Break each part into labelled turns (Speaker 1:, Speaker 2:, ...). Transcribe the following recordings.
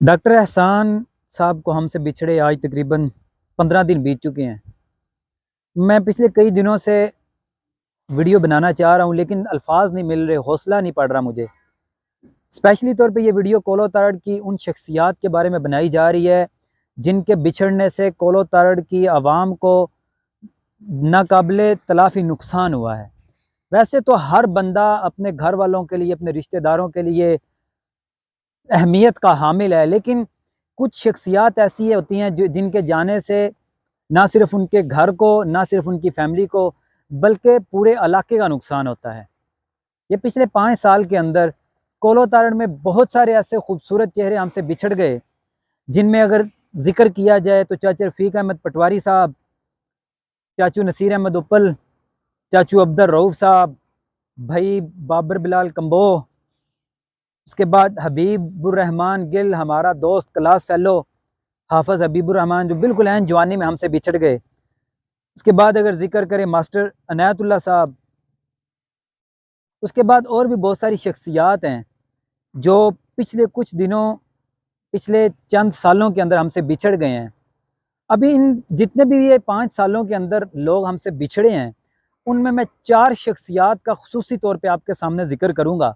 Speaker 1: Doctor एहसान साहब को हमसे बिछड़े आज तकरीबन 15 दिन बीत चुके हैं। मैं पिछले कई दिनों से वीडियो बनाना चाह रहा हूँ लेकिन अल्फाज नहीं मिल रहे, हौसला नहीं पड़ रहा मुझे। स्पेशली तौर पे ये वीडियो कोलो तारड़ की उन शख्सियात के बारे में बनाई जा रही है जिनके बिछड़ने से कोलो तारड़ की आवाम को नाकाबिले तलाफ़ी नुकसान हुआ है। वैसे तो हर बंदा अपने घर वालों के लिए, अपने रिश्तेदारों के लिए अहमियत का हामिल है, लेकिन कुछ शख्सियात ऐसी होती हैं जो जिनके जाने से ना सिर्फ उनके घर को, ना सिर्फ उनकी फैमिली को, बल्कि पूरे इलाके का नुकसान होता है। ये पिछले 5 साल के अंदर कोलो तारड़ में बहुत सारे ऐसे खूबसूरत चेहरे हमसे बिछड़ गए, जिनमें अगर जिक्र किया जाए तो चाचा रफ़ीक अहमद पटवारी साहब, चाचू नसीर अहमद उपल, चाचू अब्दुल रऊफ़ साहब, भाई बाबर बिलाल कम्बोह, उसके बाद हबीबुर रहमान गिल, हमारा दोस्त क्लास फेलो हाफ़िज़ हबीबुर रहमान, जो बिल्कुल ऐन जवानी में हमसे बिछड़ गए। उसके बाद अगर जिक्र करें मास्टर अनायतुल्लाह साहब, उसके बाद और भी बहुत सारी शख्सियात हैं जो पिछले कुछ दिनों, पिछले चंद सालों के अंदर हमसे बिछड़ गए हैं। अभी इन जितने भी ये 5 सालों के अंदर लोग हमसे बिछड़े हैं, उनमें मैं 4 शख्सियात का खुसूसी तौर पे आपके सामने ज़िक्र करूँगा,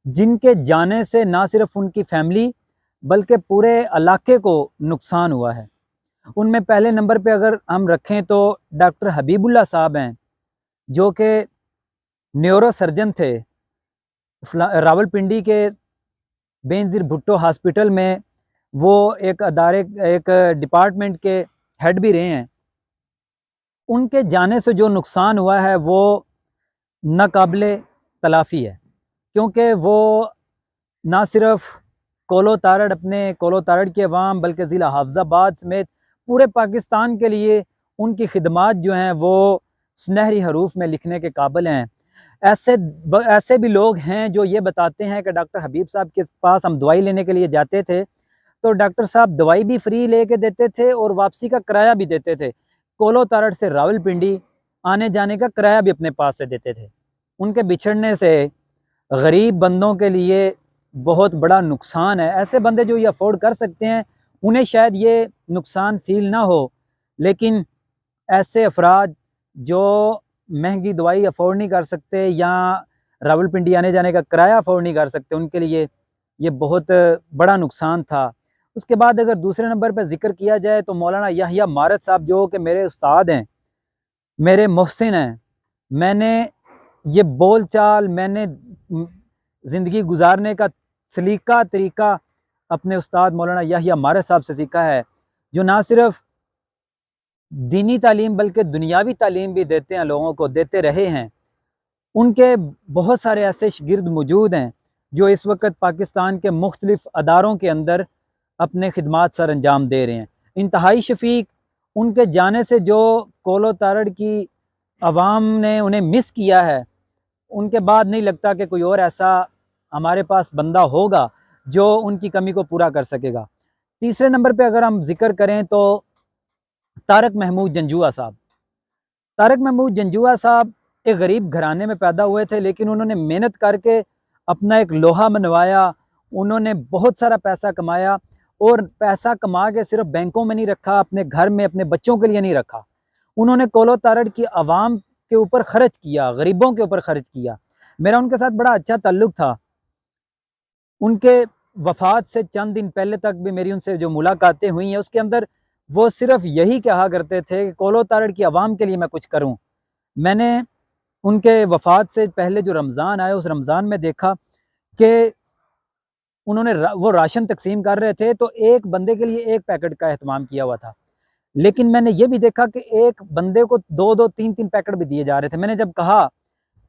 Speaker 1: जिनके जाने से ना सिर्फ उनकी फैमिली बल्कि पूरे इलाके को नुकसान हुआ है। उनमें पहले नंबर पे अगर हम रखें तो डॉक्टर हबीबुल्लाह साहब हैं, जो कि न्यूरो सर्जन थे। रावलपिंडी के बेनज़ीर भुट्टो हॉस्पिटल में वो एक डिपार्टमेंट के हेड भी रहे हैं। उनके जाने से जो नुकसान हुआ है वो नाकाबिले तलाफ़ी है, क्योंकि वो ना सिर्फ कोलो तारड़, अपने कोलो तारड़ की अवाम, बल्कि ज़िला हाफिज़ाबाद समेत पूरे पाकिस्तान के लिए उनकी खिदमात जो हैं वो सुनहरी हरूफ में लिखने के काबिल हैं। ऐसे भी लोग हैं जो ये बताते हैं कि डॉक्टर हबीब साहब के पास हम दवाई लेने के लिए जाते थे तो डॉक्टर साहब दवाई भी फ्री लेके देते थे और वापसी का किराया भी देते थे। कोलो तारड़ से रावलपिंडी आने जाने का किराया भी अपने पास से देते थे। उनके बिछड़ने से गरीब बंदों के लिए बहुत बड़ा नुकसान है। ऐसे बंदे जो ये अफोर्ड कर सकते हैं उन्हें शायद ये नुकसान फील ना हो, लेकिन ऐसे अफराद जो महंगी दवाई अफोर्ड नहीं कर सकते या रावलपिंडी आने जाने का किराया अफोर्ड नहीं कर सकते, उनके लिए ये बहुत बड़ा नुकसान था। उसके बाद अगर दूसरे नंबर पर जिक्र किया जाए तो मौलाना याहिया मारद साहब, जो कि मेरे उस्ताद हैं, मेरे मोहसिन हैं। मैंने ये बोल चाल, मैंने ज़िंदगी गुजारने का सलीका तरीका अपने उस्ताद मौलाना याहिया मारद साहब से सीखा है, जो ना सिर्फ दीनी तालीम बल्कि दुनियावी तालीम भी देते हैं, लोगों को देते रहे हैं। उनके बहुत सारे ऐसे शागिर्द मौजूद हैं जो इस वक्त पाकिस्तान के मुख्तलिफ अदारों के अंदर अपने खिदमात सर अंजाम दे रहे हैं। इंतहाई शफीक, उनके जाने से जो कोलो तारड़ की आवाम ने उन्हें मिस किया है, उनके बाद नहीं लगता कि कोई और ऐसा हमारे पास बंदा होगा जो उनकी कमी को पूरा कर सकेगा। तीसरे नंबर पे अगर हम जिक्र करें तो तारक महमूद जंजुआ साहब। तारक महमूद जंजुआ साहब एक गरीब घराने में पैदा हुए थे, लेकिन उन्होंने मेहनत करके अपना एक लोहा मनवाया। उन्होंने बहुत सारा पैसा कमाया और पैसा कमा के सिर्फ बैंकों में नहीं रखा, अपने घर में अपने बच्चों के लिए नहीं रखा। उन्होंने कोलो तारड़ की आवाम के ऊपर खर्च किया, गरीबों के ऊपर खर्च किया। मेरा उनके साथ बड़ा अच्छा ताल्लुक था। उनके वफात से चंद दिन पहले तक भी मेरी उनसे जो मुलाकातें हुई हैं उसके अंदर वो सिर्फ यही कहा करते थे कि कोलो तारड़ की आवाम के लिए मैं कुछ करूं। मैंने उनके वफात से पहले जो रमज़ान आया, उस रमज़ान में देखा कि उन्होंने वो राशन तकसीम कर रहे थे तो एक बंदे के लिए एक पैकेट का एहतमाम किया हुआ था, लेकिन मैंने ये भी देखा कि एक बंदे को दो दो तीन तीन पैकेट भी दिए जा रहे थे। मैंने जब कहा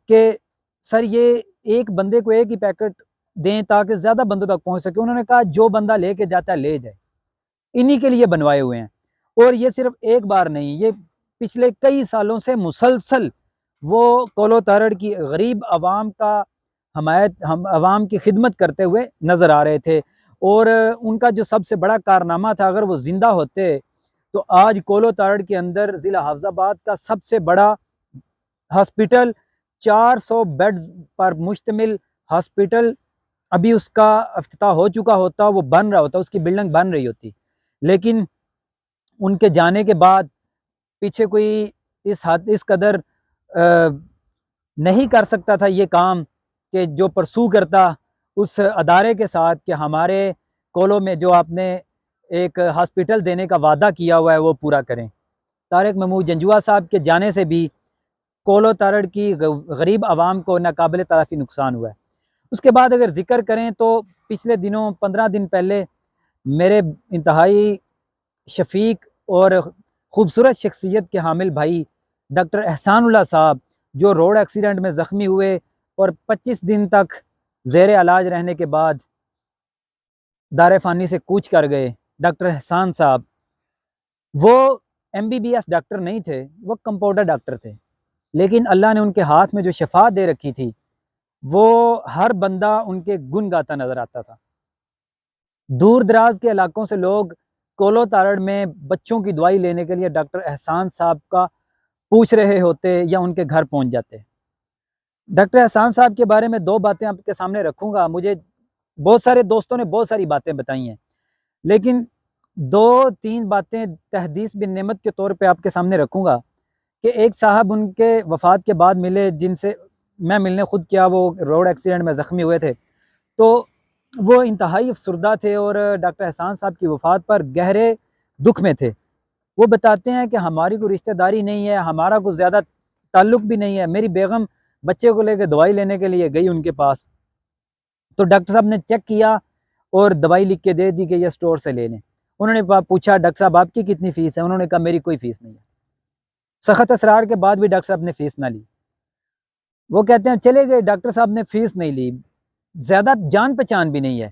Speaker 1: कि सर ये एक बंदे को एक ही पैकेट दें ताकि ज़्यादा बंदों तक पहुंच सके, उन्होंने कहा जो बंदा लेके जाता है ले जाए, इन्हीं के लिए बनवाए हुए हैं। और ये सिर्फ एक बार नहीं, ये पिछले कई सालों से मुसलसल वो कोलो तारड़ की गरीब आवाम का हम आवाम की खिदमत करते हुए नज़र आ रहे थे। और उनका जो सबसे बड़ा कारनामा था, अगर वो ज़िंदा होते तो आज कोलो तारड़ के अंदर ज़िला हाफिज़ाबाद का सबसे बड़ा हॉस्पिटल, 400 बेड पर मुश्तमिल हॉस्पिटल अभी उसका इफ्तिताह हो चुका होता, वो बन रहा होता, उसकी बिल्डिंग बन रही होती, लेकिन उनके जाने के बाद पीछे कोई इस कदर नहीं कर सकता था ये काम कि जो परसू करता उस अदारे के साथ कि हमारे कोलो में जो आपने एक हॉस्पिटल देने का वादा किया हुआ है वो पूरा करें। तारिक महमूद जंजुआ साहब के जाने से भी कोलो तारड़ की गरीब आवाम को नाकाबिल तलाफ़ी नुकसान हुआ है। उसके बाद अगर ज़िक्र करें तो पिछले दिनों 15 दिन पहले मेरे इंतहाई शफीक और ख़ूबसूरत शख्सियत के हामिल भाई डॉक्टर एहसानुल्लाह साहब जो रोड एक्सीडेंट में ज़ख्मी हुए और 25 दिन तक ज़ेर इलाज रहने के बाद दार फ़ानी से कूच कर गए। डॉक्टर एहसान साहब वो MBBS डॉक्टर नहीं थे, वो कंपाउंडर डॉक्टर थे, लेकिन अल्लाह ने उनके हाथ में जो शफा दे रखी थी वो हर बंदा उनके गुन गाता नज़र आता था। दूर दराज के इलाकों से लोग कोलो तारड़ में बच्चों की दवाई लेने के लिए डॉक्टर एहसान साहब का पूछ रहे होते या उनके घर पहुंच जाते। डॉक्टर एहसान साहब के बारे में 2 बातें आपके सामने रखूंगा। मुझे बहुत सारे दोस्तों ने बहुत सारी बातें बताई हैं, लेकिन 2-3 बातें तहदीस बिन नेमत के तौर पे आपके सामने रखूंगा कि एक साहब उनके वफ़ात के बाद मिले, जिनसे मैं मिलने खुद किया, वो रोड एक्सीडेंट में ज़ख्मी हुए थे, तो वो इंतहाई अफसरदा थे और डॉक्टर एहसान साहब की वफ़ात पर गहरे दुख में थे। वो बताते हैं कि हमारी कोई रिश्तेदारी नहीं है, हमारा कुछ ज़्यादा ताल्लुक़ भी नहीं है। मेरी बेगम बच्चे को लेकर दवाई लेने के लिए गई उनके पास, तो डॉक्टर साहब ने चेक किया और दवाई लिख के दे दी कि ये स्टोर से ले लें। उन्होंने पूछा, डॉक्टर साहब आपकी कितनी फ़ीस है? उन्होंने कहा मेरी कोई फ़ीस नहीं है। सख्त असरार के बाद भी डॉक्टर साहब ने फ़ीस ना ली। वो कहते हैं चले गए, डॉक्टर साहब ने फ़ीस नहीं ली, ज़्यादा जान पहचान भी नहीं है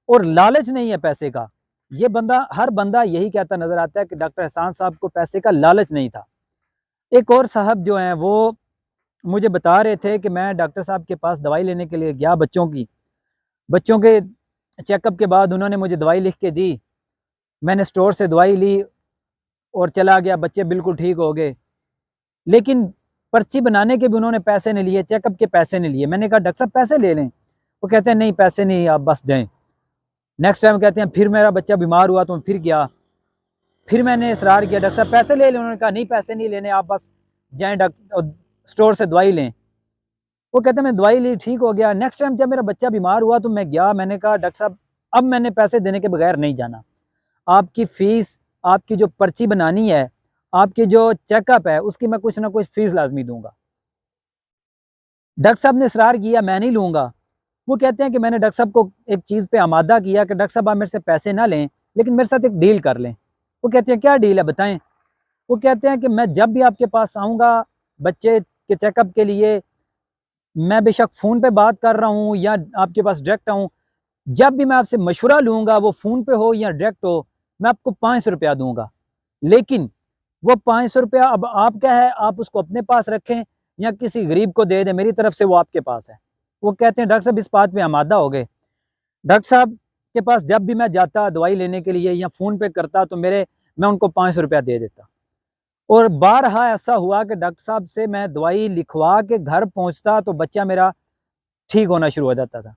Speaker 1: और लालच नहीं है पैसे का। ये बंदा, हर बंदा यही कहता नज़र आता है कि डॉक्टर एहसान साहब को पैसे का लालच नहीं था। एक और साहब जो हैं वो मुझे बता रहे थे कि मैं डॉक्टर साहब के पास दवाई लेने के लिए गया बच्चों के चेकअप के बाद उन्होंने मुझे दवाई लिख के दी। मैंने स्टोर से दवाई ली और चला गया, बच्चे बिल्कुल ठीक हो गए, लेकिन पर्ची बनाने के भी उन्होंने पैसे नहीं लिए, चेकअप के पैसे नहीं लिए। मैंने कहा डॉक्टर साहब पैसे ले लें, वो कहते हैं नहीं पैसे नहीं, आप बस जाएं। नेक्स्ट टाइम कहते हैं फिर मेरा बच्चा बीमार हुआ तो मैं फिर गया, फिर मैंने इसरार किया डॉक्टर साहब पैसे ले लें, उन्होंने कहा नहीं पैसे नहीं लेने, आप बस जाएँ स्टोर से दवाई लें। वो कहते हैं मैं दवाई ली, ठीक हो गया। नेक्स्ट टाइम जब मेरा बच्चा बीमार हुआ तो मैं गया, मैंने कहा डॉक्टर साहब अब मैंने पैसे देने के बगैर नहीं जाना, आपकी फ़ीस, आपकी जो पर्ची बनानी है, आपकी जो चेकअप है, उसकी मैं कुछ ना कुछ फ़ीस लाजमी दूंगा। डॉक्टर साहब ने इसरार किया मैं नहीं लूँगा। वो कहते हैं कि मैंने डॉक्टर साहब को एक चीज़ पे आमादा किया कि डॉक्टर साहब आप मेरे से पैसे ना लें, लेकिन मेरे साथ एक डील कर लें। वो कहते हैं क्या डील है बताएं? वो कहते हैं कि मैं जब भी आपके पास आऊँगा बच्चे के चेकअप के लिए, मैं बेशक फ़ोन पे बात कर रहा हूँ या आपके पास डायरेक्ट आऊँ, जब भी मैं आपसे मशवरा लूँगा, वो फ़ोन पे हो या डायरेक्ट हो, मैं आपको 500 रुपया दूँगा। लेकिन वो 500 रुपया अब आपका है, आप उसको अपने पास रखें या किसी गरीब को दे दें, मेरी तरफ से वो आपके पास है। वो कहते हैं डॉक्टर साहब इस बात पे आमादा हो गए। डॉक्टर साहब के पास जब भी मैं जाता दवाई लेने के लिए या फ़ोन पे करता तो मैं उनको 500 रुपया दे देता। और बारहा ऐसा हुआ कि डॉक्टर साहब से मैं दवाई लिखवा के घर पहुंचता तो बच्चा मेरा ठीक होना शुरू हो जाता था।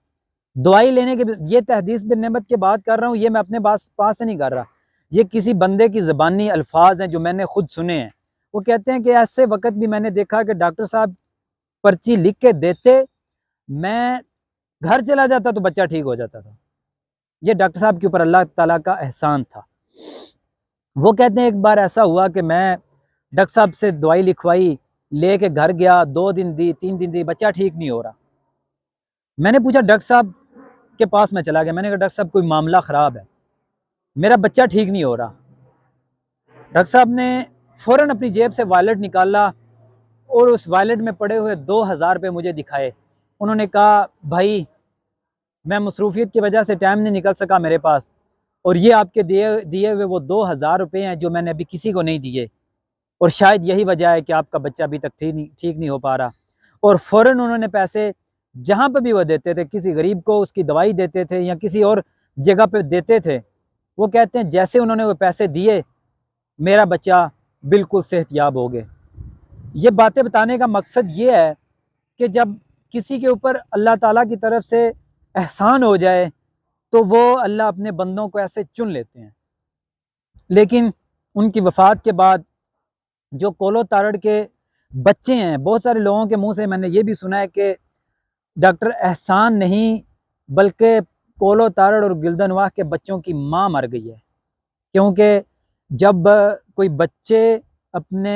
Speaker 1: दवाई लेने के, ये तहदीस बिन नेमत की बात कर रहा हूँ, ये मैं अपने पास से नहीं कर रहा, ये किसी बंदे की ज़बानी अल्फाज हैं जो मैंने खुद सुने हैं। वो कहते हैं कि ऐसे वक्त भी मैंने देखा कि डॉक्टर साहब पर्ची लिख के देते, मैं घर चला जाता तो बच्चा ठीक हो जाता था। ये डॉक्टर साहब के ऊपर अल्लाह ताला का एहसान था। वो कहते हैं एक बार ऐसा हुआ कि मैं डॉक्टर साहब से दवाई लिखवाई, लेके घर गया, 2 दिन दी, 3 दिन दी, बच्चा ठीक नहीं हो रहा। मैंने पूछा डॉक्टर साहब के पास मैं चला गया, मैंने कहा डॉक्टर साहब कोई मामला ख़राब है, मेरा बच्चा ठीक नहीं हो रहा। डॉक्टर साहब ने फ़ौरन अपनी जेब से वॉलेट निकाला और उस वॉलेट में पड़े हुए 2000 रुपये मुझे दिखाए। उन्होंने कहा भाई मैं मसरूफियत की वजह से टाइम नहीं निकल सका मेरे पास, और ये आपके दिए हुए वो 2000 रुपये हैं जो मैंने अभी किसी को नहीं दिए, और शायद यही वजह है कि आपका बच्चा अभी तक ठीक नहीं हो पा रहा। और फ़ौरन उन्होंने पैसे जहाँ पर भी वो देते थे, किसी गरीब को उसकी दवाई देते थे या किसी और जगह पे देते थे, वो कहते हैं जैसे उन्होंने वो पैसे दिए मेरा बच्चा बिल्कुल सेहतयाब हो गए। ये बातें बताने का मकसद ये है कि जब किसी के ऊपर अल्लाह ताला की तरफ से एहसान हो जाए तो वो अल्लाह अपने बंदों को ऐसे चुन लेते हैं। लेकिन उनकी वफ़ात के बाद जो कोलो तारड़ के बच्चे हैं, बहुत सारे लोगों के मुंह से मैंने ये भी सुना है कि डॉक्टर एहसान नहीं बल्कि कोलो तारड़ और गिल्दनवाह के बच्चों की माँ मर गई है। क्योंकि जब कोई बच्चे अपने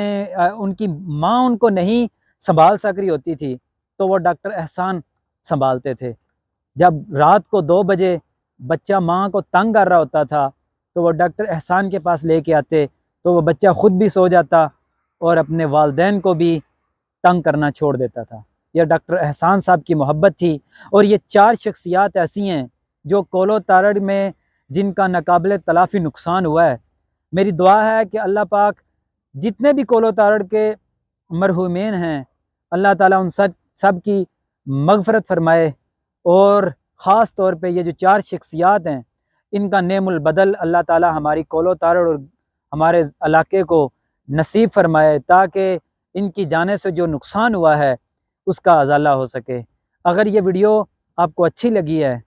Speaker 1: उनकी माँ उनको नहीं संभाल सक रही होती थी तो वो डॉक्टर एहसान संभालते थे। जब रात को 2 बजे बच्चा माँ को तंग कर रहा होता था तो वो डॉक्टर एहसान के पास लेके आते, तो वो बच्चा ख़ुद भी सो जाता और अपने वालिदैन को भी तंग करना छोड़ देता था। यह डॉक्टर एहसान साहब की मोहब्बत थी। और ये 4 शख्सियात ऐसी हैं जो कोलो तारड़ में जिनका नाकाबिले तलाफ़ी नुकसान हुआ है। मेरी दुआ है कि अल्लाह पाक जितने भी कोलो तारड़ के मरहूमीन हैं, अल्लाह ताला उन सब की मग़फ़रत फ़रमाए। और ख़ास तौर पे ये जो 4 शख्सियात हैं, इनका नेमुल बदल अल्लाह ताला हमारी कोलो तारड़ और हमारे इलाके को नसीब फ़रमाए, ताकि इनकी जाने से जो नुकसान हुआ है उसका अज़ाला हो सके। अगर ये वीडियो आपको अच्छी लगी है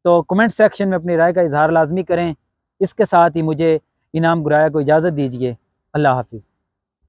Speaker 1: तो कमेंट सेक्शन में अपनी राय का इज़हार लाजमी करें। इसके साथ ही मुझे इनाम गुराया को इजाज़त दीजिए। अल्लाह हाफ़िज़।